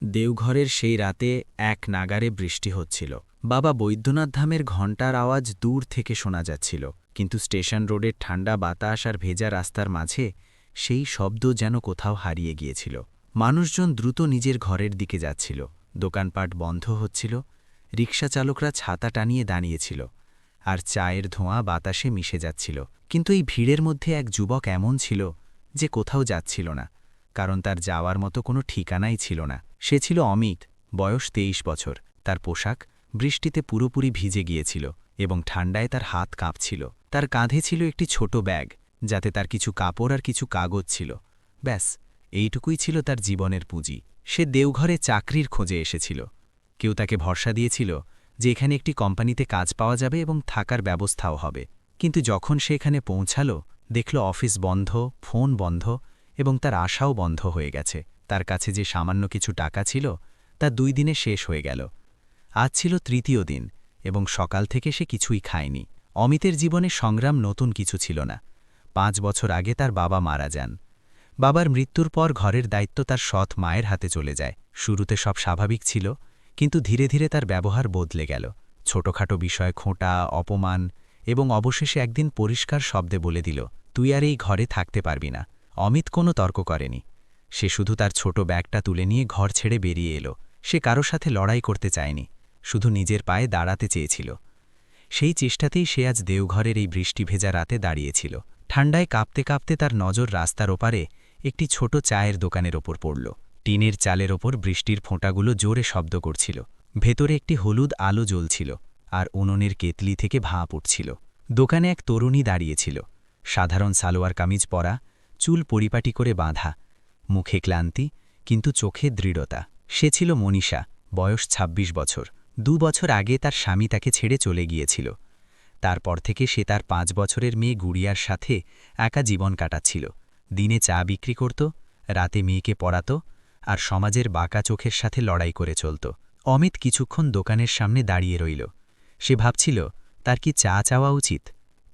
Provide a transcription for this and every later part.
দেওঘরের সেই রাতে এক নাগারে বৃষ্টি হচ্ছিল। বাবা বৈদ্যনাথ ধামের ঘণ্টার আওয়াজ দূর থেকে শোনা যাচ্ছিল, কিন্তু স্টেশন রোডের ঠান্ডা বাতাস আর ভেজা রাস্তার মাঝে সেই শব্দ যেন কোথাও হারিয়ে গিয়েছিল। মানুষজন দ্রুত নিজের ঘরের দিকে যাচ্ছিল, দোকানপাট বন্ধ হচ্ছিল, রিকশা চালকরা ছাতা টানিয়ে দাঁড়িয়েছিল, আর চায়ের ধোঁয়া বাতাসে মিশে যাচ্ছিল। কিন্তু এই ভিড়ের মধ্যে এক যুবক এমন ছিল যে কোথাও যাচ্ছিল না, কারণ তার যাওয়ার মতো কোনো ঠিকানাই ছিল না। সে ছিল অমিত, বয়স 23 বছর। তার পোশাক বৃষ্টিতে পুরোপুরি ভিজে গিয়েছিল এবং ঠান্ডায় তার হাত কাঁপছিল। তার কাঁধে ছিল একটি ছোট ব্যাগ, যাতে তার কিছু কাপড় আর কিছু কাগজ ছিল। ব্যাস, এইটুকুই ছিল তার জীবনের পুঁজি। সে দেওঘরে চাকরির খোঁজে এসেছিল। কেউ তাকে ভরসা দিয়েছিল যে এখানে একটি কোম্পানিতে কাজ পাওয়া যাবে এবং থাকার ব্যবস্থাও হবে। কিন্তু যখন সে এখানে পৌঁছাল, দেখল অফিস বন্ধ, ফোন বন্ধ এবং তার আশাও বন্ধ হয়ে গেছে। তার কাছে যে সামান্য কিছু টাকা ছিল তা 2 দিনে শেষ হয়ে গেল। আজ ছিল তৃতীয় দিন এবং সকাল থেকে সে কিছুই খায়নি। অমিতের জীবনে সংগ্রাম নতুন কিছু ছিল না। 5 বছর আগে তার বাবা মারা যান। বাবার মৃত্যুর পর ঘরের দায়িত্ব তার সৎ মায়ের হাতে চলে যায়। শুরুতে সব স্বাভাবিক ছিল, কিন্তু ধীরে ধীরে তার ব্যবহার বদলে গেল। ছোটখাটো বিষয় খোঁটা, অপমান এবং অবশেষে একদিন পরিষ্কার শব্দে বলে দিল, তুই আর এই ঘরে থাকতে পারবি না। অমিত কোনো তর্ক করেনি। সে শুধু তার ছোট ব্যাগটা তুলে নিয়ে ঘর ছেড়ে বেরিয়ে এলো। সে কারো সাথে লড়াই করতে চায়নি, শুধু নিজের পায়ে দাঁড়াতে চেয়েছিল। সেই চেষ্টাতেই সে আজ দেওঘরের এই বৃষ্টি ভেজা রাতে দাঁড়িয়েছিল। ঠান্ডায় কাঁপতে কাঁপতে তার নজর রাস্তার ওপারে একটি ছোট চায়ের দোকানের ওপর পড়ল। টিনের চালের ওপর বৃষ্টির ফোঁটাগুলো জোরে শব্দ করছিল। ভেতরে একটি হলুদ আলো জ্বলছিল, আর উনুনের কেতলি থেকে ভাঁপ উঠছিল। দোকানে এক তরুণী দাঁড়িয়েছিল, সাধারণ সালোয়ার কামিজ পরা, চুল পরিপাটি করে বাঁধা, মুখে ক্লান্তি কিন্তু চোখে দৃঢ়তা। সে ছিল মনীষা, বয়স 26 বছর। 2 বছর আগে তার স্বামী তাকে ছেড়ে চলে গিয়েছিল। তারপর থেকে সে তার 5 বছরের মেয়ে গুড়িয়ার সাথে একা জীবন কাটাচ্ছিল। দিনে চা বিক্রি করত, রাতে মেয়েকে পড়াত, আর সমাজের বাঁকা চোখের সাথে লড়াই করে চলত। অমিত কিছুক্ষণ দোকানের সামনে দাঁড়িয়ে রইল। সে ভাবছিল তার কি চা চাওয়া উচিত।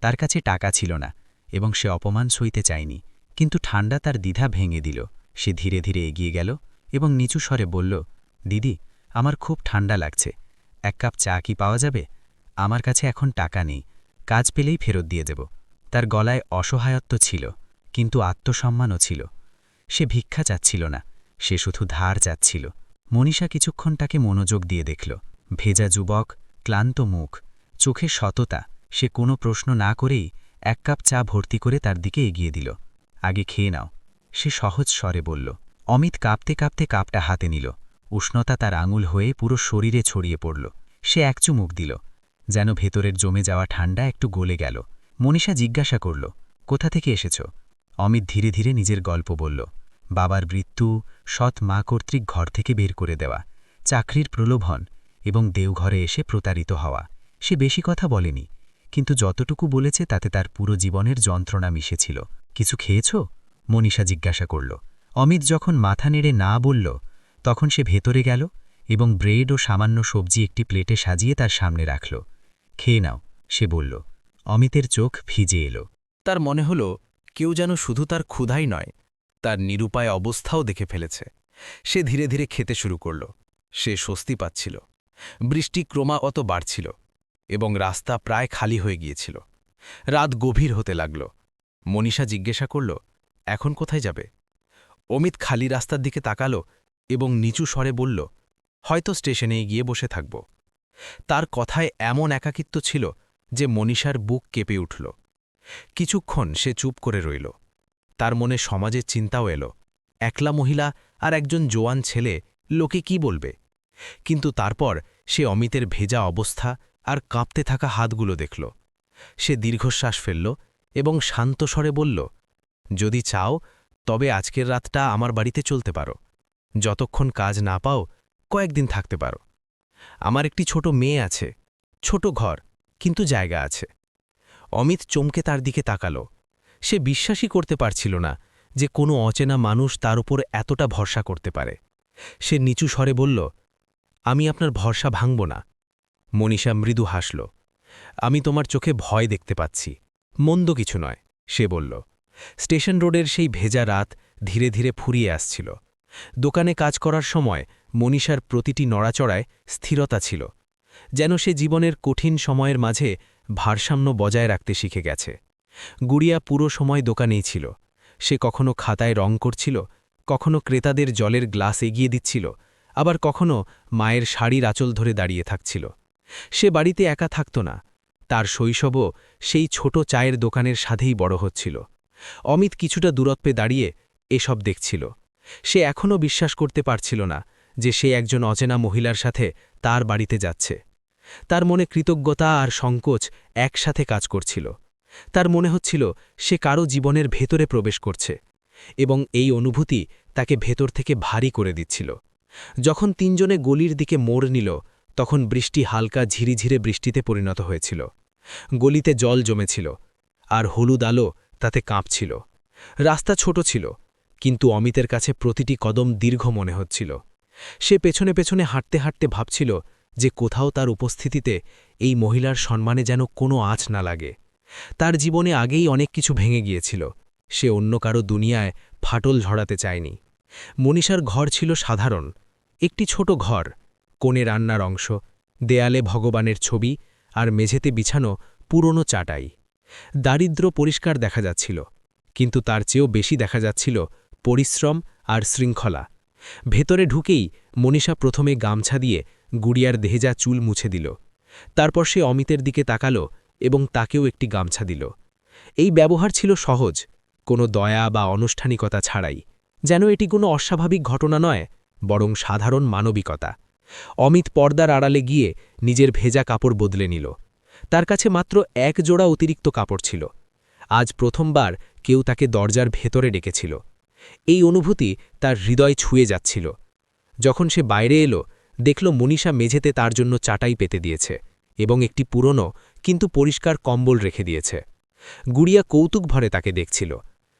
তার কাছে টাকা ছিল না এবং সে অপমান সইতে চায়নি, কিন্তু ঠান্ডা তার দ্বিধা ভেঙে দিল। সে ধীরে ধীরে এগিয়ে গেল এবং নিচু স্বরে বলল, দিদি, আমার খুব ঠান্ডা লাগছে, 1 কাপ চা কি পাওয়া যাবে? আমার কাছে এখন টাকা নেই, কাজ পেলেই ফেরত দিয়ে দেব। তার গলায় অসহায়ত্ব ছিল, কিন্তু আত্মসম্মানও ছিল। সে ভিক্ষা চাচ্ছিল না, সে শুধু ধার চাচ্ছিল। মনীষা কিছুক্ষণ তাকে মনোযোগ দিয়ে দেখল। ভেজা যুবক, ক্লান্ত মুখ, চোখে সততা। সে কোনো প্রশ্ন না করেই 1 কাপ চা ভর্তি করে তার দিকে এগিয়ে দিল। আগে খেয়ে নাও, সে সহজ স্বরে বলল। অমিত কাঁপতে কাঁপতে কাপটা হাতে নিল। উষ্ণতা তার আঙুল হয়ে পুরো শরীরে ছড়িয়ে পড়ল। সে এক চুমুক দিল, যেন ভেতরের জমে যাওয়া ঠান্ডা একটু গলে গেল। মনীষা জিজ্ঞাসা করল, কোথা থেকে এসেছ? অমিত ধীরে ধীরে নিজের গল্প বলল। বাবার মৃত্যু, সৎ মা কর্তৃক ঘর থেকে বের করে দেওয়া, চাকরির প্রলোভন এবং দেওঘরে এসে প্রতারিত হওয়া। সে বেশি কথা বলেনি, কিন্তু যতটুকু বলেছে তাতে তার পুরো জীবনের যন্ত্রণা মিশেছিল। কিছু খেয়েছ? মনীষা জিজ্ঞাসা করল। অমিত যখন মাথা নেড়ে না বলল, তখন সে ভেতরে গেল এবং ব্রেড ও সামান্য সবজি একটি প্লেটে সাজিয়ে তার সামনে রাখল। খেয়ে নাও, সে বলল। অমিতের চোখ ভিজে এলো। তার মনে হল কেউ যেন শুধু তার ক্ষুধাই নয়, তার নিরুপায় অবস্থাও দেখে ফেলেছে। সে ধীরে ধীরে খেতে শুরু করল। সে স্বস্তি পাচ্ছিল। বৃষ্টি ক্রমাগত বাড়ছিল এবং রাস্তা প্রায় খালি হয়ে গিয়েছিল। রাত গভীর হতে লাগল। মনীষা জিজ্ঞাসা করল, এখন কোথায় যাবে? অমিত খালি রাস্তার দিকে তাকাল এবং নিচু স্বরে বলল, হয়তো স্টেশনে গিয়ে বসে থাকব। তার কথায় এমন একাকিত্ব ছিল যে মনীষার বুক কেঁপে উঠল। কিছুক্ষণ সে চুপ করে রইল। তার মনে সমাজের চিন্তাও এলো, একলা মহিলা আর একজন জোয়ান ছেলে, লোকে কি বলবে? কিন্তু তারপর সে অমিতের ভেজা অবস্থা আর কাঁপতে থাকা হাতগুলো দেখল। সে দীর্ঘশ্বাস ফেলল এবং শান্ত স্বরে বলল, যদি চাও তবে আজকের রাতটা আমার বাড়িতে চলতে পারো। যতক্ষণ কাজ না পাও কয়েকদিন থাকতে পারো। আমার একটি ছোট মেয়ে আছে, ছোট ঘর, কিন্তু জায়গা আছে। অমিত চমকে তার দিকে তাকাল। সে বিশ্বাসই করতে পারছিল না যে কোনো অচেনা মানুষ তার উপর এতটা ভরসা করতে পারে। সে নিচু স্বরে বলল, আমি আপনার ভরসা ভাঙব না। মনীষা মৃদু হাসল। আমি তোমার চোখে ভয় দেখতে পাচ্ছি, মন্দ কিছু নয়, সে বলল। স্টেশন রোডের সেই ভেজা রাত ধীরে ধীরে ফুরিয়ে আসছিল। দোকানে কাজ করার সময় মনীষার প্রতিটি নড়াচড়ায় স্থিরতা ছিল, যেন সে জীবনের কঠিন সময়ের মাঝে ভারসাম্য বজায় রাখতে শিখে গেছে। গুড়িয়া পুরো সময় দোকানেই ছিল। সে কখনো খাতায় রং করছিল, কখনো ক্রেতাদের জলের গ্লাস এগিয়ে দিচ্ছিল, আবার কখনো মায়ের শাড়ির আঁচল ধরে দাঁড়িয়ে থাকছিল। সে বাড়িতে একা থাকত না, তার শৈশবও সেই ছোট চায়ের দোকানের সাথেই বড় হচ্ছিল। অমিত কিছুটা দূরত্বে দাঁড়িয়ে এসব দেখছিল। সে এখনও বিশ্বাস করতে পারছিল না যে সে একজন অচেনা মহিলার সাথে তার বাড়িতে যাচ্ছে। তার মনে কৃতজ্ঞতা আর সংকোচ একসাথে কাজ করছিল। তার মনে হচ্ছিল সে কারো জীবনের ভেতরে প্রবেশ করছে, এবং এই অনুভূতি তাকে ভেতর থেকে ভারী করে দিচ্ছিল। যখন তিনজনে গলির দিকে মোড় নিল, তখন বৃষ্টি হালকা ঝিরিঝিরে বৃষ্টিতে পরিণত হয়েছিল। গলিতে জল জমেছিল, আর হলুদ আলো তাতে কাঁপছিল। রাস্তা ছোট ছিল, কিন্তু অমিতের কাছে প্রতিটি কদম দীর্ঘ মনে হচ্ছিল। সে পেছনে পেছনে হাঁটতে হাঁটতে ভাবছিল যে কোথাও তার উপস্থিতিতে এই মহিলার সম্মানে যেন কোনো আঁচ না লাগে। তার জীবনে আগেই অনেক কিছু ভেঙে গিয়েছিল, সে অন্য কারো দুনিয়ায় ফাটল ঝরাতে চায়নি। মনীষার ঘর ছিল সাধারণ, একটি ছোট ঘর, কোণে রান্নার অংশ, দেয়ালে ভগবানের ছবি, আর মেঝেতে বিছানো পুরনো চাটাই। দারিদ্র্য পরিষ্কার দেখা যাচ্ছিল, কিন্তু তার চেয়েও বেশি দেখা যাচ্ছিল পরিশ্রম আর শৃঙ্খলা। ভেতরে ঢুকেই মনীষা প্রথমে গামছা দিয়ে গুড়িয়ার দেহেজা চুল মুছে দিল। তারপর সে অমিতের দিকে তাকালো এবং তাকেও একটি গামছা দিল। এই ব্যবহার ছিল সহজ, কোনো দয়া বা আনুষ্ঠানিকতা ছাড়াই, যেন এটি কোনো অস্বাভাবিক ঘটনা নয়, বরং সাধারণ মানবিকতা। অমিত পর্দার আড়ালে গিয়ে নিজের ভেজা কাপড় বদলে নিল। তার কাছে মাত্র এক জোড়া অতিরিক্ত কাপড় ছিল। আজ প্রথমবার কেউ তাকে দরজার ভেতরে ডেকেছিল। এই অনুভূতি তার হৃদয় ছুঁয়ে যাচ্ছিল। যখন সে বাইরে এলো, দেখল মনীষা মেঝেতে তার জন্য চাটাই পেতে দিয়েছে এবং একটি পুরনো কিন্তু পরিষ্কার কম্বল রেখে দিয়েছে। গুড়িয়া কৌতুক ভরে তাকে দেখছিল।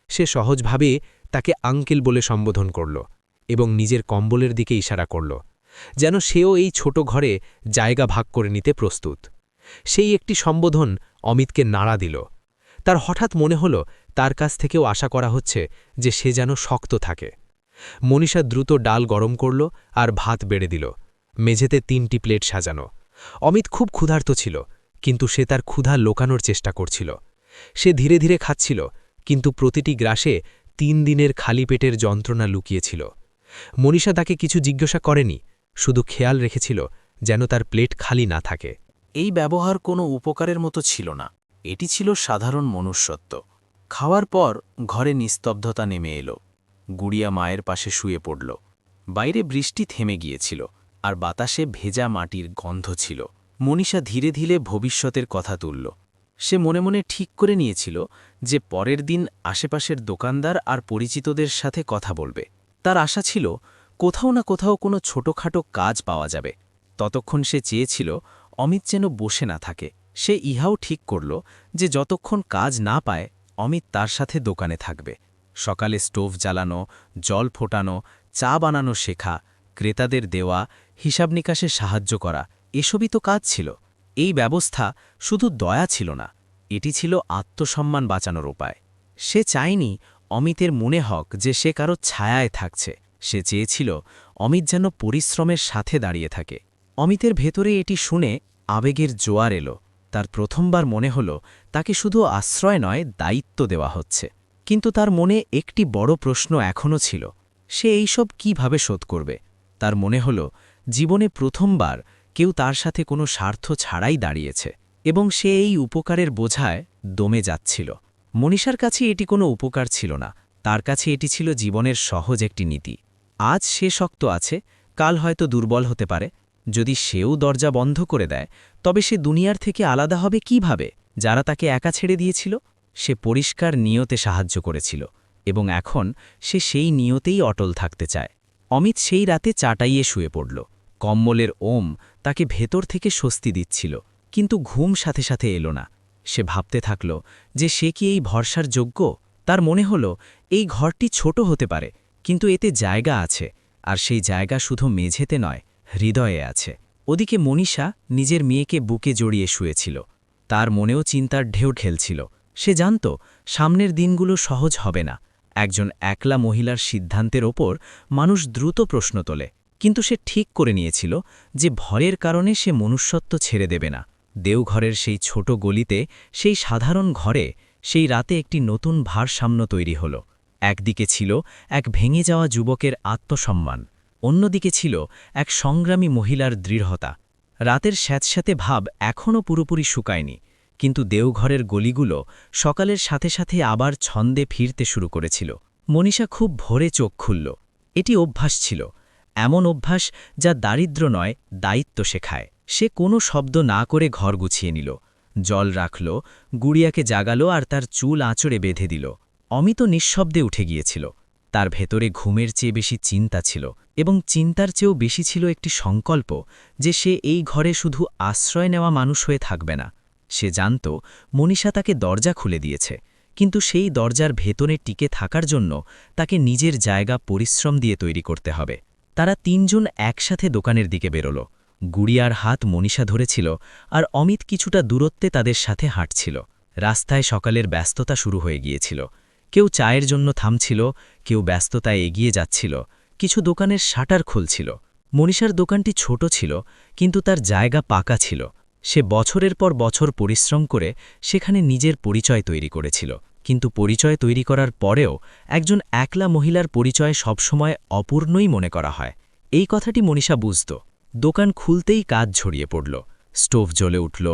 সে সহজভাবে তাকে আঙ্কেল বলে সম্বোধন করল এবং নিজের কম্বলের দিকে ইশারা করল, যেন সেও এই ছোট ঘরে জায়গা ভাগ করে নিতে প্রস্তুত। সেই একটি সম্বোধন অমিতকে নাড়া দিল। তার হঠাৎ মনে হল তার কাছ থেকেও আশা করা হচ্ছে যে সে যেন শক্ত থাকে। মনীষা দ্রুত ডাল গরম করল আর ভাত বেড়ে দিল। মেঝেতে 3টি প্লেট সাজানো। অমিত খুব ক্ষুধার্ত ছিল, কিন্তু সে তার ক্ষুধা লোকানোর চেষ্টা করছিল। সে ধীরে ধীরে খাচ্ছিল, কিন্তু প্রতিটি গ্রাসে 3 দিনের খালি পেটের যন্ত্রণা লুকিয়েছিল। মনীষা তাকে কিছু জিজ্ঞাসা করেনি, শুধু খেয়াল রেখেছিল যেন তার প্লেট খালি না থাকে। এই ব্যবহার কোনো উপকারের মতো ছিল না, এটি ছিল সাধারণ মনুষ্যত্ব। খাওয়ার পর ঘরে নিস্তব্ধতা নেমে এলো। গুড়িয়া মায়ের পাশে শুয়ে পড়ল। বাইরে বৃষ্টি থেমে গিয়েছিল, আর বাতাসে ভেজা মাটির গন্ধ ছিল। মনীষা ধীরে ধীরে ভবিষ্যতের কথা তুলল। সে মনে মনে ঠিক করে নিয়েছিল যে পরের দিন আশেপাশের দোকানদার আর পরিচিতদের সাথে কথা বলবে। তার আশা ছিল কোথাও না কোথাও কোনো ছোটখাটো কাজ পাওয়া যাবে। ততক্ষণ সে চেয়েছিল অমিত যেন বসে না থাকে। সে ইহাও ঠিক করল যে যতক্ষণ কাজ না পায় অমিত তার সাথে দোকানে থাকবে। সকালে স্টোভ জ্বালানো, জল ফোটানো, চা বানানো শেখা, ক্রেতাদের দেওয়া, হিসাব নিকাশে সাহায্য করা, এসবই তো কাজ ছিল। এই ব্যবস্থা শুধু দয়া ছিল না, এটি ছিল আত্মসম্মান বাঁচানোর উপায়। সে চায়নি অমিতের মনে হক যে সে কারো ছায়ায় থাকছে। সে চেয়েছিল অমিত যেন পরিশ্রমের সাথে দাঁড়িয়ে থাকে। অমিতের ভেতরে এটি শুনে আবেগের জোয়ার এলো। তার প্রথমবার মনে হল তাকে শুধু আশ্রয় নয়, দায়িত্ব দেওয়া হচ্ছে। কিন্তু তার মনে একটি বড় প্রশ্ন এখনও ছিল, সে এইসব কিভাবে শোধ করবে। তার মনে হল জীবনে প্রথমবার কেউ তার সাথে কোনো স্বার্থ ছাড়াই দাঁড়িয়েছে, এবং সে এই উপকারের বোঝায় দমে যাচ্ছিল। মনীষার কাছে এটি কোনো উপকার ছিল না, তার কাছে এটি ছিল জীবনের সহজ একটি নীতি। আজ সে শক্ত আছে, কাল হয়তো দুর্বল হতে পারে। যদি সেও দরজা বন্ধ করে দেয়, তবে সে দুনিয়ার থেকে আলাদা হবে কিভাবে? যারা তাকে একা ছেড়ে দিয়েছিল, সে পরিষ্কার নিয়তে সাহায্য করেছিল, এবং এখন সে সেই নিয়তেই অটল থাকতে চায়। অমিত সেই রাতে চাটাইয়ে শুয়ে পড়ল। কম্বলের ওম তাকে ভেতর থেকে স্বস্তি দিচ্ছিল, কিন্তু ঘুম সাথে সাথে এলো না। সে ভাবতে থাকল যে সে কি এই ভরসার যোগ্য। তার মনে হল এই ঘরটি ছোট হতে পারে, কিন্তু এতে জায়গা আছে, আর সেই জায়গা শুধু মেঝেতে নয়, হৃদয়ে আছে। ওদিকে মনীষা নিজের মেয়েকে বুকে জড়িয়ে শুয়েছিল। তার মনেও চিন্তার ঢেউ ঠেলছিল। সে জানত সামনের দিনগুলো সহজ হবে না। একজন একলা মহিলার সিদ্ধান্তের ওপর মানুষ দ্রুত প্রশ্ন তোলে, কিন্তু সে ঠিক করে নিয়েছিল যে ভয়ের কারণে সে মনুষ্যত্ব ছেড়ে দেবে না। দেওঘরের সেই ছোট গলিতে, সেই সাধারণ ঘরে, সেই রাতে একটি নতুন ভারসাম্য তৈরি হল। একদিকে ছিল এক ভেঙে যাওয়া যুবকের আত্মসম্মান, অন্যদিকে ছিল এক সংগ্রামী মহিলার দৃঢ়তা। রাতের স্যাঁতস্যাঁতে ভাব এখনও পুরোপুরি শুকায়নি, কিন্তু দেওঘরের গলিগুলো সকালের সাথে সাথে আবার ছন্দে ফিরতে শুরু করেছিল। মনীষা খুব ভোরে চোখ খুলল। এটি অভ্যাস ছিল, এমন অভ্যাস যা দারিদ্র্য নয়, দায়িত্ব শেখায়। সে কোনো শব্দ না করে ঘর গুছিয়ে নিল, জল রাখল, গুড়িয়াকে জাগালো আর তার চুল আঁচড়ে বেঁধে দিল। অমিত নিঃশব্দে উঠে গিয়েছিল। তার ভেতরে ঘুমের চেয়ে বেশি চিন্তা ছিল, এবং চিন্তার চেয়েও বেশি ছিল একটি সংকল্প যে সে এই ঘরে শুধু আশ্রয় নেওয়া মানুষ হয়ে থাকবে না। সে জানত মনীষা তাকে দরজা খুলে দিয়েছে, কিন্তু সেই দরজার ভেতরে টিকে থাকার জন্য তাকে নিজের জায়গা পরিশ্রম দিয়ে তৈরি করতে হবে। তারা তিনজন একসাথে দোকানের দিকে বেরোল। গুড়িয়ার হাত মনীষা ধরেছিল, আর অমিত কিছুটা দূরত্বে তাদের সাথে হাঁটছিল। রাস্তায় সকালের ব্যস্ততা শুরু হয়ে গিয়েছিল। কেউ চায়ের জন্য থামছিল, কেউ ব্যস্ততায় এগিয়ে যাচ্ছিল, কিছু দোকানের শাটার খুলছিল। মনীষার দোকানটি ছোট ছিল, কিন্তু তার জায়গা পাকা ছিল। সে বছরের পর বছর পরিশ্রম করে সেখানে নিজের পরিচয় তৈরি করেছিল। কিন্তু পরিচয় তৈরি করার পরেও একজন একলা মহিলার পরিচয় সবসময় অপূর্ণই মনে করা হয়। এই কথাটি মনীষা বুঝত। দোকান খুলতেই কাজ ছড়িয়ে পড়ল। স্টোভ জ্বলে উঠল,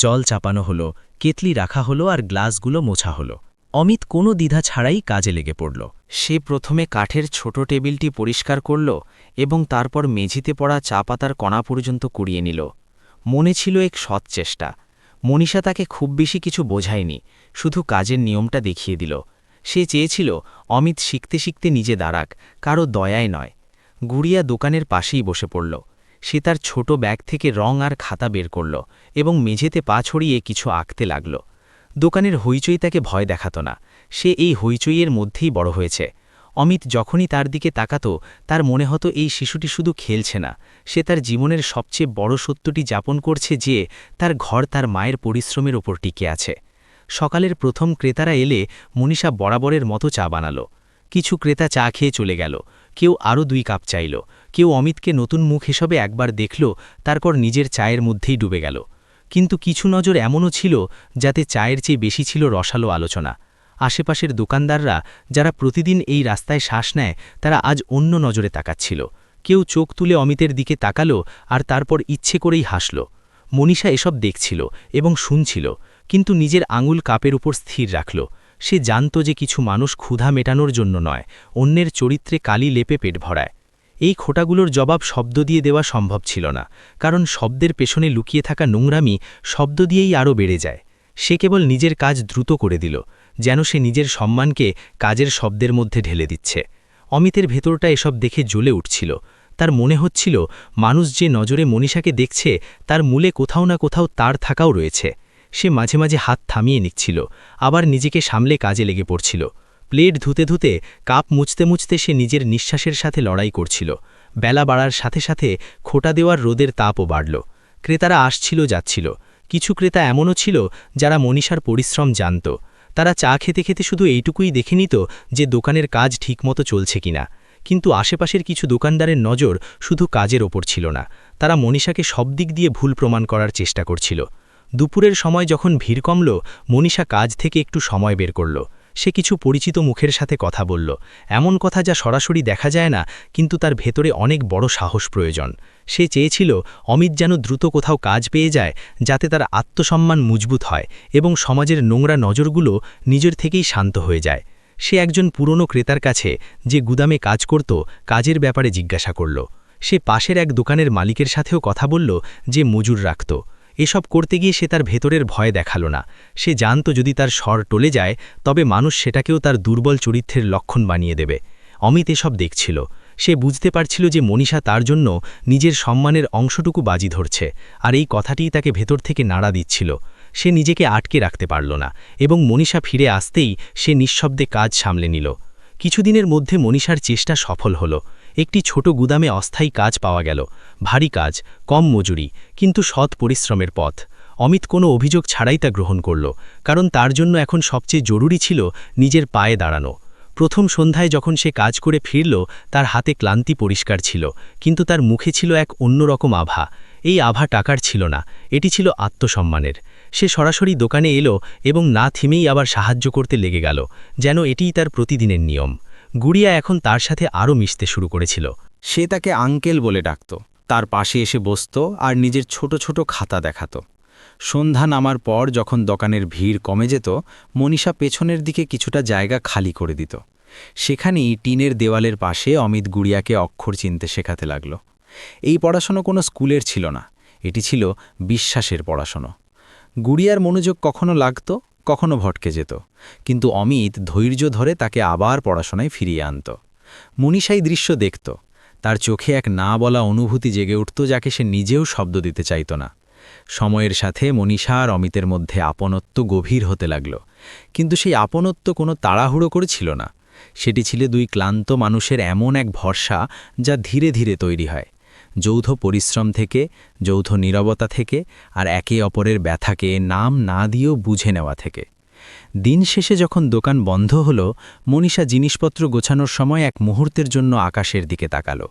জল চাপানো হলো, কেতলি রাখা হলো আর গ্লাসগুলো মোছা হলো। অমিত কোনো দ্বিধা ছাড়াই কাজে লেগে পড়ল। সে প্রথমে কাঠের ছোট টেবিলটি পরিষ্কার করল এবং তারপর মেঝেতে পড়া চা পাতার কণা পর্যন্ত কুড়িয়ে নিল। মনে ছিল এক সৎ চেষ্টা। মনীষা তাকে খুব বেশি কিছু বোঝায়নি, শুধু কাজের নিয়মটা দেখিয়ে দিল। সে চেয়েছিল অমিত শিখতে শিখতে নিজে দাঁড়াক, কারো দয়ায় নয়। গুড়িয়া দোকানের পাশেই বসে পড়ল। সে তার ছোট ব্যাগ থেকে রং আর খাতা বের করল এবং মেঝেতে পা ছড়িয়ে কিছু আঁকতে লাগল। দোকানের হইচই তাকে ভয় দেখাত না, সে এই হইচইয়ের মধ্যেই বড় হয়েছে। অমিত যখনই তার দিকে তাকাত, তার মনে হতো এই শিশুটি শুধু খেলছে না, সে তার জীবনের সবচেয়ে বড় সত্যটি যাপন করছে যে তার ঘর তার মায়ের পরিশ্রমের ওপর টিকে আছে। সকালের প্রথম ক্রেতারা এলে মনীষা বরাবরের মতো চা বানাল। কিছু ক্রেতা চা খেয়ে চলে গেল, কেউ আরও 2 কাপ চাইল, কেউ অমিতকে নতুন মুখ হিসেবে একবার দেখল, তারপর নিজের চায়ের মধ্যেই ডুবে গেল। কিন্তু কিছু নজর এমনও ছিল যাতে চায়ের চেয়ে বেশি ছিল রসালো আলোচনা। আশেপাশের দোকানদাররা যারা প্রতিদিন এই রাস্তায় শ্বাস নেয়, তারা আজ অন্য নজরে তাকাচ্ছিল। কেউ চোখ তুলে অমিতের দিকে তাকালো আর তারপর ইচ্ছে করেই হাসল। মনীষা এসব দেখছিল এবং শুনছিল, কিন্তু নিজের আঙুল কাপের উপর স্থির রাখল। সে জানত যে কিছু মানুষ ক্ষুধা মেটানোর জন্য নয়, অন্যের চরিত্রে কালি লেপে পেট ভরায়। এই খোঁটাগুলোর জবাব শব্দ দিয়ে দেওয়া সম্ভব ছিল না, কারণ শব্দের পেছনে লুকিয়ে থাকা নোংরামি শব্দ দিয়েই আরও বেড়ে যায়। সে কেবল নিজের কাজ দ্রুত করে দিল, যেন সে নিজের সম্মানকে কাজের শব্দের মধ্যে ঢেলে দিচ্ছে। অমিতের ভেতরটা এসব দেখে জ্বলে উঠছিল। তার মনে হচ্ছিল মানুষ যে নজরে মনীষাকে দেখছে, তার মূলে কোথাও না কোথাও তার থাকাও রয়েছে। সে মাঝে মাঝে হাত থামিয়ে নিচ্ছিল, আবার নিজেকে সামলে কাজে লেগে পড়ছিল। প্লেট ধুতে ধুতে, কাপ মুছতে মুছতে সে নিজের নিঃশ্বাসের সাথে লড়াই করছিল। বেলা বাড়ার সাথে সাথে খোঁটা দেওয়ার রোদের তাপও বাড়ল। ক্রেতারা আসছিল যাচ্ছিল। কিছু ক্রেতা এমনও ছিল যারা মনীষার পরিশ্রম জানত। তারা চা খেতে খেতে শুধু এইটুকুই দেখে নিত যে দোকানের কাজ ঠিকমতো চলছে কিনা। কিন্তু আশেপাশের কিছু দোকানদারের নজর শুধু কাজের ওপর ছিল না, তারা মনীষাকে সব দিক দিয়ে ভুল প্রমাণ করার চেষ্টা করছিল। দুপুরের সময় যখন ভিড় কমল, মনীষা কাজ থেকে একটু সময় বের করল। সে কিছু পরিচিত মুখের সাথে কথা বলল, এমন কথা যা সরাসরি দেখা যায় না, কিন্তু তার ভেতরে অনেক বড় সাহস প্রয়োজন। সে চেয়েছিল অমিত যেন দ্রুত কোথাও কাজ পেয়ে যায়, যাতে তার আত্মসম্মান মজবুত হয় এবং সমাজের নোংরা নজরগুলো নিজের থেকেই শান্ত হয়ে যায়। সে একজন পুরনো ক্রেতার কাছে, যে গুদামে কাজ করত, কাজের ব্যাপারে জিজ্ঞাসা করল। সে পাশের এক দোকানের মালিকের সাথেও কথা বলল, যে মজুর রাখত। এসব করতে গিয়ে সে তার ভেতরের ভয় দেখালো না। সে জানত যদি তার স্বর টলে যায়, তবে মানুষ সেটাকেও তার দুর্বল চরিত্রের লক্ষণ বানিয়ে দেবে। অমিত এসব দেখছিল। সে বুঝতে পারছিল যে মনীষা তার জন্য নিজের সম্মানের অংশটুকু বাজি ধরছে, আর এই কথাটিই তাকে ভেতর থেকে নাড়া দিচ্ছিল। সে নিজেকে আটকে রাখতে পারল না, এবং মনীষা ফিরে আসতেই সে নিঃশব্দে কাজ সামলে নিল। কিছুদিনের মধ্যে মনীষার চেষ্টা সফল হল। একটি ছোট গুদামে অস্থায়ী কাজ পাওয়া গেল। ভারী কাজ, কম মজুরি, কিন্তু সৎ পরিশ্রমের পথ। অমিত কোনো অভিযোগ ছাড়াই তা গ্রহণ করল, কারণ তার জন্য এখন সবচেয়ে জরুরি ছিল নিজের পায়ে দাঁড়ানো। প্রথম সন্ধ্যায় যখন সে কাজ করে ফিরল, তার হাতে ক্লান্তি পরিষ্কার ছিল, কিন্তু তার মুখে ছিল এক অন্যরকম আভা। এই আভা টাকার ছিল না, এটি ছিল আত্মসম্মানের। সে সরাসরি দোকানে এলো এবং না থেমেই আবার সাহায্য করতে লেগে গেল, যেন এটিই তার প্রতিদিনের নিয়ম। গুড়িয়া এখন তার সাথে আরও মিশতে শুরু করেছিল। সে তাকে আঙ্কেল বলে ডাকত, তার পাশে এসে বসত আর নিজের ছোট ছোট খাতা দেখাত। সন্ধ্যা নামার পর যখন দোকানের ভিড় কমে যেত, মনীষা পেছনের দিকে কিছুটা জায়গা খালি করে দিত। সেখানেই টিনের দেওয়ালের পাশে অমিত গুড়িয়াকে অক্ষর চিনতে শেখাতে লাগল। এই পড়াশোনা কোনো স্কুলের ছিল না, এটি ছিল বিশ্বাসের পড়াশোনা। গুড়িয়ার মনোযোগ কখনো লাগত, কখনো ভটকে যেত, কিন্তু অমিত ধৈর্য ধরে তাকে আবার পড়াশোনায় ফিরিয়ে আনত। মনীষা এই দৃশ্য দেখত, তার চোখে এক না বলা অনুভূতি জেগে উঠত, যাকে সে নিজেও শব্দ দিতে চাইত না। সময়ের সাথে মনীষা আর অমিতের মধ্যে আপনত্ব গভীর হতে লাগল, কিন্তু সেই আপনত্ব কোনো তাড়াহুড়ো করেছিল না। সেটি ছিল দুই ক্লান্ত মানুষের এমন এক ভরসা যা ধীরে ধীরে তৈরি হয়, যৌথ পরিশ্রম থেকে, যৌথ নীরবতা থেকে, আর একে অপরের ব্যথাকে নাম না দিয়েও বুঝে নেওয়া থেকে। দিন শেষে যখন দোকান বন্ধ হলো, মনীষা জিনিসপত্র গোছানোর সময় এক মুহূর্তের জন্য আকাশের দিকে তাকালো।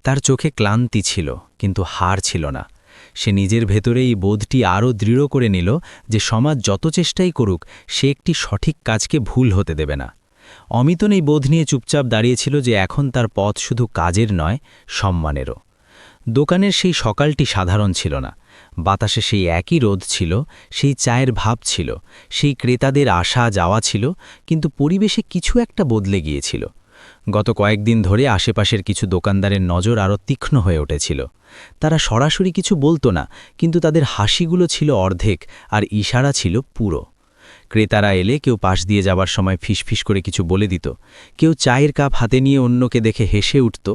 তার চোখে ক্লান্তি ছিল, কিন্তু হার ছিল না। সে নিজের ভেতরে এই বোধটি আরও দৃঢ় করে নিল যে সমাজ যত চেষ্টাই করুক, সে একটি সঠিক কাজকে ভুল হতে দেবে না। অমিতন এই বোধ নিয়ে চুপচাপ দাঁড়িয়েছিল যে এখন তার পথ শুধু কাজের নয়, সম্মানেরও। দোকানের সেই সকালটি সাধারণ ছিল না। বাতাসে সেই একই রোদ ছিল, সেই চায়ের ভাব ছিল, সেই ক্রেতাদের আসা যাওয়া ছিল, কিন্তু পরিবেশে কিছু একটা বদলে গিয়েছিল। গত কয়েকদিন ধরে আশেপাশের কিছু দোকানদারের নজর আরও তীক্ষ্ণ হয়ে উঠেছিল। তারা সরাসরি কিছু বলতো না, কিন্তু তাদের হাসিগুলো ছিল অর্ধেক আর ইশারা ছিল পুরো। ক্রেতারা এলে কেউ পাশ দিয়ে যাবার সময় ফিসফিস করে কিছু বলে দিত, কেউ চায়ের কাপ হাতে নিয়ে অন্যকে দেখে হেসে উঠত।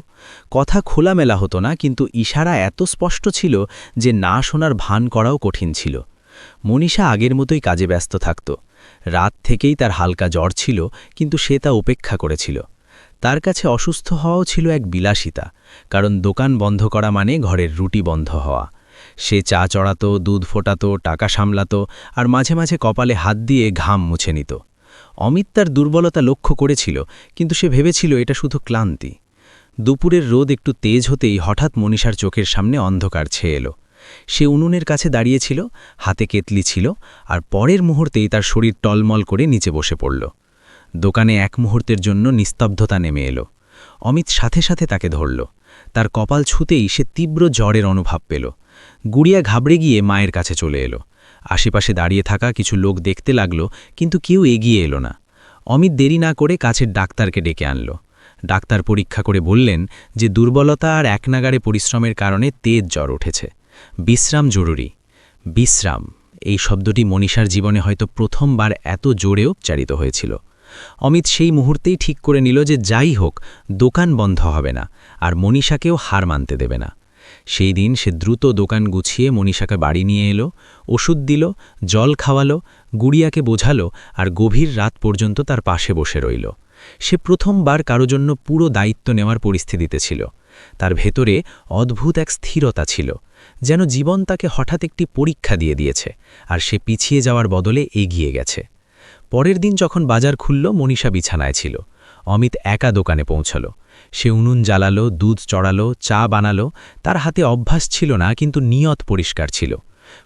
কথা খোলামেলা হতো না, কিন্তু ইশারা এত স্পষ্ট ছিল যে না শোনার ভান করাও কঠিন ছিল। মনীষা আগের মতোই কাজে ব্যস্ত থাকত। রাত থেকেই তার হালকা জ্বর ছিল, কিন্তু সে তা উপেক্ষা করেছিল। তার কাছে অসুস্থ হওয়াও ছিল এক বিলাসিতা, কারণ দোকান বন্ধ করা মানে ঘরের রুটি বন্ধ হওয়া। সে চা চড়াত, দুধ ফোটাত, টাকা সামলাত, আর মাঝে মাঝে কপালে হাত দিয়ে ঘাম মুছে নিত। অমিত তার দুর্বলতা লক্ষ্য করেছিল, কিন্তু সে ভেবেছিল এটা শুধু ক্লান্তি। দুপুরের রোদ একটু তেজ হতেই হঠাৎ মনীষার চোখের সামনে অন্ধকার ছেয়ে এলো। সে উনুনের কাছে দাঁড়িয়েছিল, হাতে কেতলি ছিল, আর পরের মুহূর্তেই তার শরীর টলমল করে নিচে বসে পড়ল। দোকানে এক মুহূর্তের জন্য নিস্তব্ধতা নেমে এলো। অমিত সাথে সাথে তাকে ধরল। তার কপাল ছুঁতেই সে তীব্র জ্বরের অনুভব পেল। গুড়িয়া ঘাবড়ে গিয়ে মায়ের কাছে চলে এলো। আশেপাশে দাঁড়িয়ে থাকা কিছু লোক দেখতে লাগলো, কিন্তু কেউ এগিয়ে এলো না। অমিত দেরি না করে কাছের ডাক্তারকে ডেকে আনল। ডাক্তার পরীক্ষা করে বললেন যে দুর্বলতা আর একনাগাড়ে পরিশ্রমের কারণে তেজ জ্বর উঠেছে। বিশ্রাম জরুরি। বিশ্রাম, এই শব্দটি মনীষার জীবনে হয়তো প্রথমবার এত জোরে উচ্চারিত হয়েছিল। অমিত সেই মুহূর্তেই ঠিক করে নিল যে যাই হোক, দোকান বন্ধ হবে না, আর মনীষাকেও হার মানতে দেবে না। সেই দিন সে দ্রুত দোকান গুছিয়ে মনীষাকে বাড়ি নিয়ে এলো, ওষুধ দিল, জল খাওয়ালো, গুড়িয়াকে বোঝালো, আর গভীর রাত পর্যন্ত তার পাশে বসে রইল। সে প্রথমবার কারো জন্য পুরো দায়িত্ব নেওয়ার পরিস্থিতিতে ছিল। তার ভেতরে অদ্ভুত এক স্থিরতা ছিল, যেন জীবন তাকে হঠাৎ একটি পরীক্ষা দিয়ে দিয়েছে, আর সে পিছিয়ে যাওয়ার বদলে এগিয়ে গেছে। পরের দিন যখন বাজার খুলল, মনীষা বিছানায় ছিল। অমিত একা দোকানে পৌঁছল। সে উনুন জ্বালালো, দুধ চড়ালো, চা বানালো। তার হাতে অভ্যাস ছিল না, কিন্তু নিয়ত পরিষ্কার ছিল।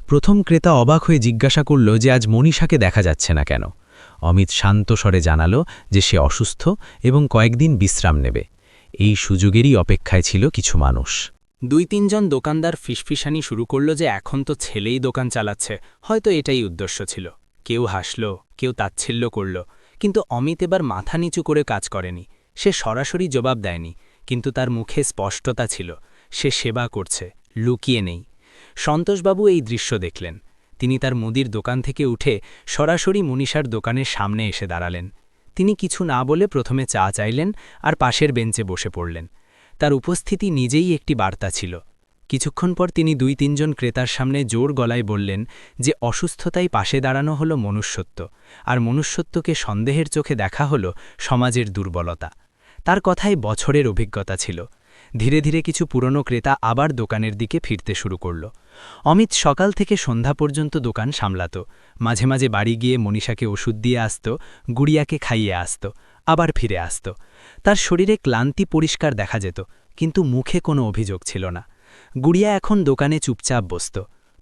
প্রথম ক্রেতা অবাক হয়ে জিজ্ঞাসা করল যে আজ মনীষাকে দেখা যাচ্ছে না কেন। অমিত শান্ত স্বরে জানালো যে সে অসুস্থ এবং কয়েকদিন বিশ্রাম নেবে। এই সুযোগেরই অপেক্ষায় ছিল কিছু মানুষ। 2-3 জন দোকানদার ফিসফিসানি শুরু করল যে এখন তো ছেলেই দোকান চালাচ্ছে, হয়তো এটাই উদ্দেশ্য ছিল। কেউ হাসল, কেউ তাচ্ছিল্য করল, কিন্তু অমিত এবার মাথা নিচু করে কাজ করেনি। সে সরাসরি জবাব দেয়নি, কিন্তু তার মুখে স্পষ্টতা ছিল। সে সেবা করছে, লুকিয়ে নেই। সন্তোষবাবু এই দৃশ্য দেখলেন। তিনি তার মুদির দোকান থেকে উঠে সরাসরি মনীষার দোকানের সামনে এসে দাঁড়ালেন। তিনি কিছু না বলে প্রথমে চা চাইলেন আর পাশের বেঞ্চে বসে পড়লেন। তার উপস্থিতি নিজেই একটি বার্তা ছিল। কিছুক্ষণ পর তিনি 2-3 জন ক্রেতার সামনে জোর গলায় বললেন যে অসুস্থতায় পাশে দাঁড়ানো হলো মনুষ্যত্ব, আর মনুষ্যত্বকে সন্দেহের চোখে দেখা হলো সমাজের দুর্বলতা। তার কথায় বছরের অভিজ্ঞতা ছিল। ধীরে ধীরে কিছু পুরনো ক্রেতা আবার দোকানের দিকে ফিরতে শুরু করল। অমিত সকাল থেকে সন্ধ্যা পর্যন্ত দোকান সামলাত। মাঝে মাঝে বাড়ি গিয়ে মনীষাকে ওষুধ দিয়ে আসত, গুড়িয়াকে খাইয়ে আসত, আবার ফিরে আসত। তার শরীরে ক্লান্তি পরিষ্কার দেখা যেত, কিন্তু মুখে কোনো অভিযোগ ছিল না। গুড়িয়া এখন দোকানে চুপচাপ বসত।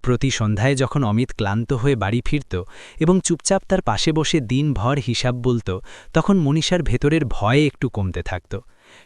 প্রতি সন্ধ্যায় যখন অমিত ক্লান্ত হয়ে বাড়ি ফিরত এবং চুপচাপ তার পাশে বসে দিনভর হিসাব বলত, তখন মনীষার ভেতরের ভয় একটু কমতে থাকত।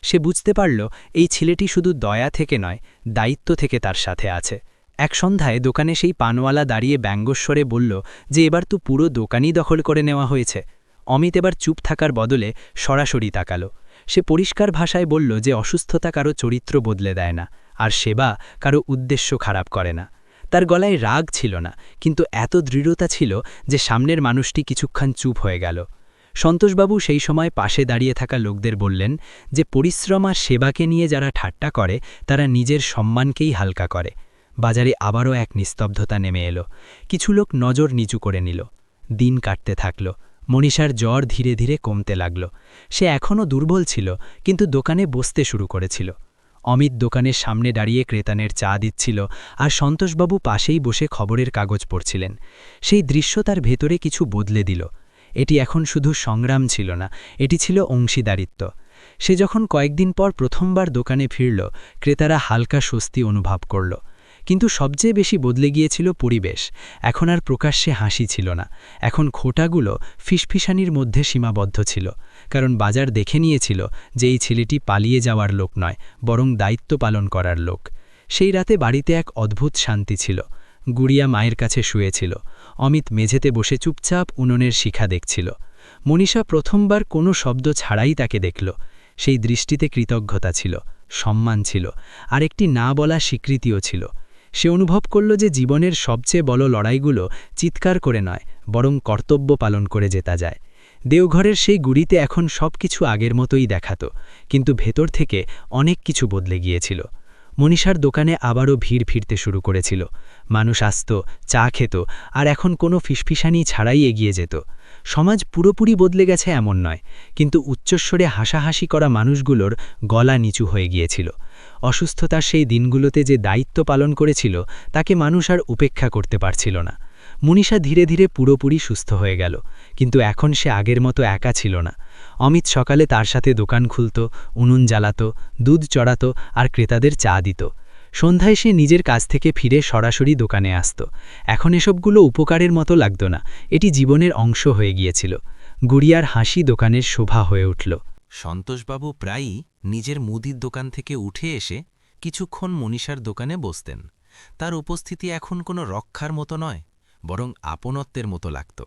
সে বুঝতে পারল এই ছেলেটি শুধু দয়া থেকে নয়, দায়িত্ব থেকে তার সাথে আছে। এক সন্ধ্যায় দোকানে সেই পানওয়ালা দাঁড়িয়ে ব্যঙ্গস্বরে বলল যে এবার তো পুরো দোকানই দখল করে নেওয়া হয়েছে। অমিত এবার চুপ থাকার বদলে সরাসরি তাকালো। সে পরিষ্কার ভাষায় বলল যে অসুস্থতা কারো চরিত্র বদলে দেয় না, আর সেবা কারো উদ্দেশ্য খারাপ করে না। তার গলায় রাগ ছিল না, কিন্তু এত দৃঢ়তা ছিল যে সামনের মানুষটি কিছুক্ষণ চুপ হয়ে গেল। সন্তোষবাবু সেই সময় পাশে দাঁড়িয়ে থাকা লোকদের বললেন যে পরিশ্রম আর সেবাকে নিয়ে যারা ঠাট্টা করে তারা নিজের সম্মানকেই হালকা করে। বাজারে আবারও এক নিস্তব্ধতা নেমে এলো। কিছু লোক নজর নিচু করে নিল। দিন কাটতে থাকল। মনীষার জ্বর ধীরে ধীরে কমতে লাগল। সে এখনও দুর্বল ছিল, কিন্তু দোকানে বসতে শুরু করেছিল। অমিত দোকানের সামনে দাঁড়িয়ে ক্রেতানের চা দিচ্ছিল, আর সন্তোষবাবু পাশেই বসে খবরের কাগজ পড়ছিলেন। সেই দৃশ্য তার ভেতরে কিছু বদলে দিল। এটি এখন শুধু সংগ্রাম ছিল না, এটি ছিল অংশীদারিত্ব। সে যখন কয়েকদিন পর প্রথমবার দোকানে ফিরল, ক্রেতারা হালকা স্বস্তি অনুভব করল। কিন্তু সবচেয়ে বেশি বদলে গিয়েছিল পরিবেশ। এখন আর প্রকাশ্যে হাসি ছিল না। এখন খোঁটাগুলো ফিসফিসানির মধ্যে সীমাবদ্ধ ছিল, কারণ বাজার দেখে নিয়েছিল যে এই ছেলেটি পালিয়ে যাওয়ার লোক নয়, বরং দায়িত্ব পালন করার লোক। সেই রাতে বাড়িতে এক অদ্ভুত শান্তি ছিল। গুড়িয়া মায়ের কাছে শুয়েছিল। অমিত মেঝেতে বসে চুপচাপ উনুনের শিখা দেখছিল। মনীষা প্রথমবার কোনো শব্দ ছাড়াই তাকে দেখল। সেই দৃষ্টিতে কৃতজ্ঞতা ছিল, সম্মান ছিল, আর একটি না বলা স্বীকৃতিও ছিল। সে অনুভব করল যে জীবনের সবচেয়ে বড় লড়াইগুলো চিৎকার করে নয়, বরং কর্তব্য পালন করে জেতা যায়। দেওঘরের সেই গুড়িতে এখন সব কিছু আগের মতোই দেখাত, কিন্তু ভেতর থেকে অনেক কিছু বদলে গিয়েছিল। মনীষার দোকানে আবারও ভিড় ফিরতে শুরু করেছিল। মানুষ আসত, চা খেত, আর এখন কোনো ফিসফিসানি ছাড়াই এগিয়ে যেত। সমাজ পুরোপুরি বদলে গেছে এমন নয়, কিন্তু উচ্চস্বরে হাসাহাসি করা মানুষগুলোর গলা নিচু হয়ে গিয়েছিল। অসুস্থতার সেই দিনগুলোতে যে দায়িত্ব পালন করেছিল তাকে মানুষ আর উপেক্ষা করতে পারছিল না। মনীষা ধীরে ধীরে পুরোপুরি সুস্থ হয়ে গেল, কিন্তু এখন সে আগের মতো একা ছিল না। অমিত সকালে তার সাথে দোকান খুলত, উনুন জ্বালাত, দুধ চড়াত, আর ক্রেতাদের চা দিত। সন্ধ্যায় সে নিজের কাজ থেকে ফিরে সরাসরি দোকানে আসত। এখন এসবগুলো উপকারের মতো লাগত না, এটি জীবনের অংশ হয়ে গিয়েছিল। গুড়িয়ার হাসি দোকানের শোভা হয়ে উঠল। সন্তোষবাবু প্রায়ই নিজের মুদির দোকান থেকে উঠে এসে কিছুক্ষণ মনীষার দোকানে বসতেন। তার উপস্থিতি এখন কোনো রক্ষার মতো নয়, বরং আপনত্বের মতো লাগত।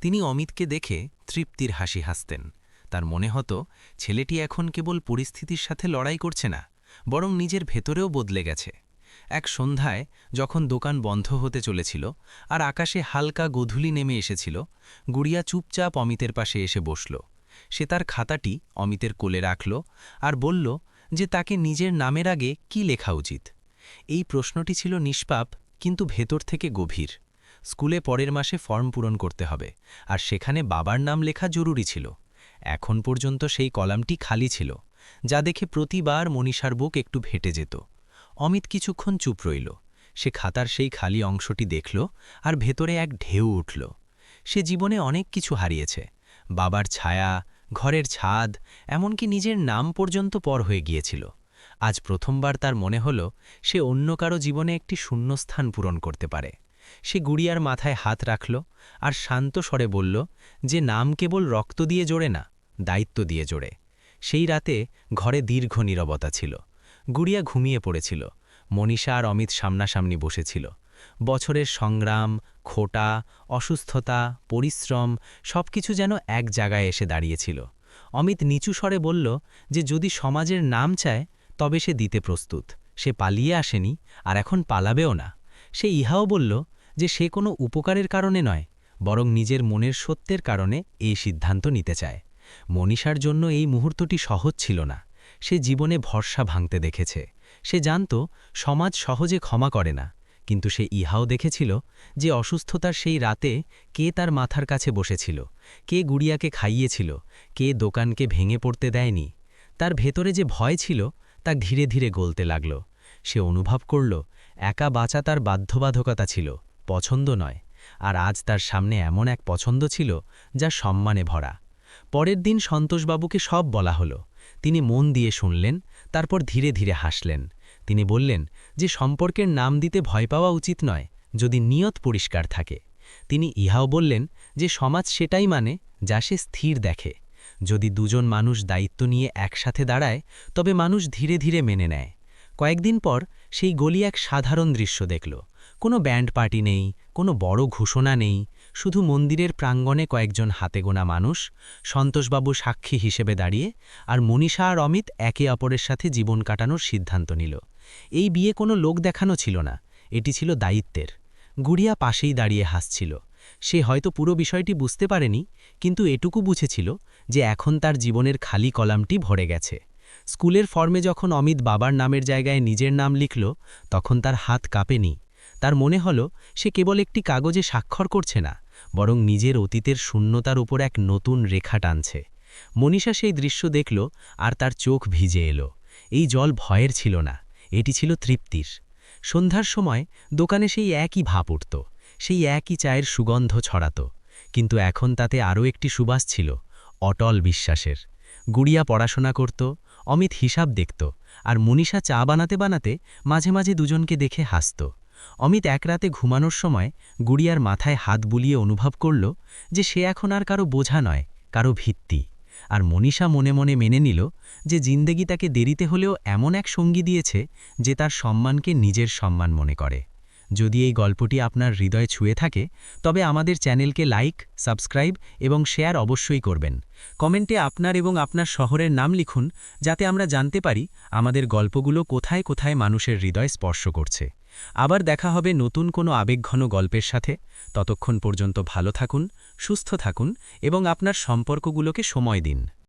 তিনি অমিতকে দেখে তৃপ্তির হাসি হাসতেন। তার মনে হতো ছেলেটি এখন কেবল পরিস্থিতির সাথে লড়াই করছে না, বরং নিজের ভেতরেও বদলে গেছে। এক সন্ধ্যায় যখন দোকান বন্ধ হতে চলেছিল আর আকাশে হালকা গোধূলি নেমে এসেছিল, গুড়িয়া চুপচাপ অমিতের পাশে এসে বসল। সে তার খাতাটি অমিতের কোলে রাখল আর বলল যে তাকে নিজের নামের আগে কি লেখা উচিত। এই প্রশ্নটি ছিল নিষ্পাপ, কিন্তু ভেতর থেকে গভীর। স্কুলে পরের মাসে ফর্ম পূরণ করতে হবে, আর সেখানে বাবার নাম লেখা জরুরি ছিল। এখন পর্যন্ত সেই কলামটি খালি ছিল, যা দেখে প্রতিবার মনীষার বুক একটু ফেটে যেত। অমিত কিছুক্ষণ চুপ রইল। সে খাতার সেই খালি অংশটি দেখল, আর ভেতরে এক ঢেউ উঠল। সে জীবনে অনেক কিছু হারিয়েছে, বাবার ছায়া, ঘরের ছাদ, এমনকি নিজের নাম পর্যন্ত পর হয়ে গিয়েছিল। আজ প্রথমবার তার মনে হল সে অন্য কারো জীবনে একটি শূন্যস্থান পূরণ করতে পারে। সে গুড়িয়ার মাথায় হাত রাখল আর শান্ত স্বরে বলল যে নাম কেবল রক্ত দিয়ে জোড়ে না, দায়িত্ব দিয়ে জোড়ে। সেই রাতে ঘরে দীর্ঘ নীরবতা ছিল। গুড়িয়া ঘুমিয়ে পড়েছিল। মনীষা আর অমিত সামনাসামনি বসেছিল। বছরের সংগ্রাম, খোটা, অসুস্থতা, পরিশ্রম সবকিছু যেন এক জায়গায় এসে দাঁড়িয়েছিল। অমিত নিচু স্বরে বলল যে যদি সমাজের নাম চায় তবে সে দিতে প্রস্তুত। সে পালিয়ে আসেনি, আর এখন পালাবেও না। সে ইহাও বলল যে সে কোনো উপকারের কারণে নয়, বরং নিজের মনের সত্যের কারণে এই সিদ্ধান্ত নিতে চায়। মনীষার জন্য এই মুহূর্তটি সহজ ছিল না। সে জীবনে ভরসা ভাঙতে দেখেছে। সে জানত সমাজ সহজে ক্ষমা করে না, কিন্তু সে ইহাও দেখেছিল যে অসুস্থতার সেই রাতে কে তার মাথার কাছে বসেছিল, কে গুড়িয়াকে খাইয়েছিল, কে দোকানকে ভেঙে পড়তে দেয়নি। তার ভেতরে যে ভয় ছিল তা ধীরে ধীরে গলতে লাগল। সে অনুভব করল একা বাঁচা তার বাধ্যবাধকতা ছিল, পছন্দ নয়। আর আজ তার সামনে এমন এক পছন্দ ছিল যা সম্মানে ভরা। পরের দিন সন্তোষবাবুকে সব বলা হলো। তিনি মন দিয়ে শুনলেন, তারপর ধীরে ধীরে হাসলেন। তিনি বললেন যে সম্পর্কের নাম দিতে ভয় পাওয়া উচিত নয়, যদি নিয়ত পরিষ্কার থাকে। তিনি ইহাও বললেন যে সমাজ সেটাই মানে যা সে স্থির দেখে। যদি দুজন মানুষ দায়িত্ব নিয়ে একসাথে দাঁড়ায়, তবে মানুষ ধীরে ধীরে মেনে নেয়। কয়েকদিন পর সেই গলি এক সাধারণ দৃশ্য দেখল। কোনো ব্যান্ড পার্টি নেই, কোনো বড় ঘোষণা নেই, শুধু মন্দিরের প্রাঙ্গণে কয়েকজন হাতে গোনা মানুষ, সন্তোষবাবু সাক্ষী হিসেবে দাঁড়িয়ে, আর মনীষা আর অমিত একে অপরের সাথে জীবন কাটানোর সিদ্ধান্ত নিল। এই বিয়ে কোনো লোক দেখানো ছিল না, এটি ছিল দায়িত্বের। গুড়িয়া পাশেই দাঁড়িয়ে হাসছিল। সে হয়তো পুরো বিষয়টি বুঝতে পারেনি, কিন্তু এটুকু বুঝেছিল যে এখন তার জীবনের খালি কলামটি ভরে গেছে। স্কুলের ফর্মে যখন অমিত বাবার নামের জায়গায় নিজের নাম লিখল, তখন তার হাত কাঁপেনি। তার মনে হল সে কেবল একটি কাগজে স্বাক্ষর করছে না, বরং নিজের অতীতের শূন্যতার উপর এক নতুন রেখা টানছে। মনীষা সেই দৃশ্য দেখল, আর তার চোখ ভিজে এলো। এই জল ভয়ের ছিল না, এটি ছিল তৃপ্তির। সন্ধ্যার সময় দোকানে সেই একই ভাব উঠত, সেই একই চায়ের সুগন্ধ ছড়াত। কিন্তু এখন তাতে আরও একটি সুবাস ছিল, অটল বিশ্বাসের। গুড়িয়া পড়াশোনা করত, অমিত হিসাব দেখত, আর মনীষা চা বানাতে বানাতে মাঝে মাঝে দুজনকে দেখে হাসত। অমিত এক রাতে ঘুমানোর সময় গুড়িয়ার মাথায় হাত বুলিয়ে অনুভব করল যে সে এখন আর কারো বোঝা নয়, কারো ভিত্তি। আর মনীষা মনে মনে মেনে নিল যে জিন্দেগি তাকে দেরিতে হলেও এমন এক সঙ্গী দিয়েছে যে তার সম্মানকে নিজের সম্মান মনে করে। যদি এই গল্পটি আপনার হৃদয় ছুঁয়ে থাকে, তবে আমাদের চ্যানেলকে লাইক, সাবস্ক্রাইব এবং শেয়ার অবশ্যই করবেন। কমেন্টে আপনার এবং আপনার শহরের নাম লিখুন, যাতে আমরা জানতে পারি আমাদের গল্পগুলো কোথায় কোথায় মানুষের হৃদয় স্পর্শ করছে। আবার দেখা হবে নতুন কোনো আবেগঘন গল্পের সাথে। ততক্ষণ পর্যন্ত ভালো থাকুন, সুস্থ থাকুন এবং আপনার সম্পর্কগুলোকে সময় দিন।